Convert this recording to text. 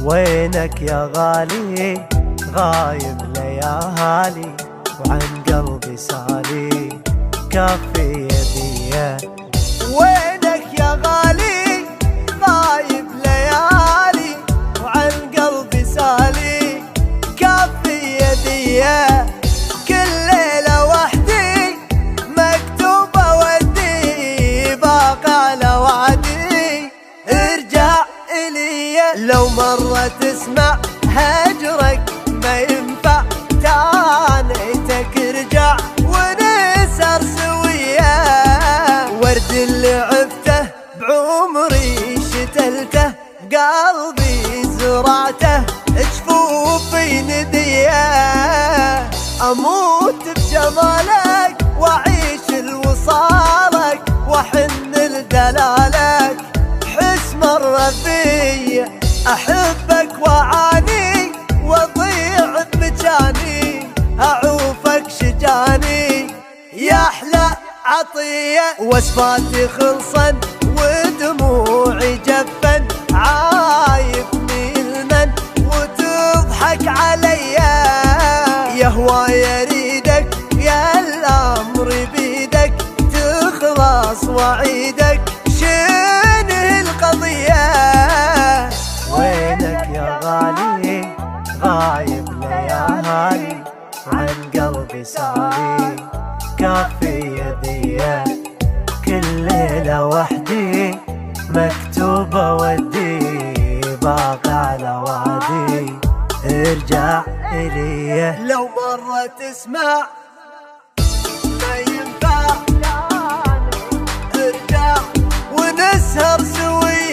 وينك يا غالي غايب ليالي وعن قلبي سالي كافي يديه. وينك يا غالي غايب ليالي وعن قلبي سالي كافي يديه. كل ليلة وحدي مكتوبة ودي باقى على وعدي ارجع إلي. لو مرة تسمع هجرك ما ينفع تانيتك ارجع ونسهر سوية. ورد اللي عفته بعمري شتلته بقلبي زرعته جفوفي نديه. اموت بجمالك واعيش لوصالك واحن لدلالك حس مرة في احبك واعاني واضيع بمكاني اعوفك شجاني يا احلى عطية. وصفاتي خلصن ودموعي جفن عايبني المن وتضحك عليا. يا هواي اريدك يا الامر بيدك تخلص وعيدك شنه القضية. وينك يا غالي غايب ليالي عن قلبي سالي كافي يديه. كل ليلة وحدي مكتوبة ودي باقى على وعدي ارجع إلي. لو مرة تسمع ما ينفع ارجع ونسهر سوية.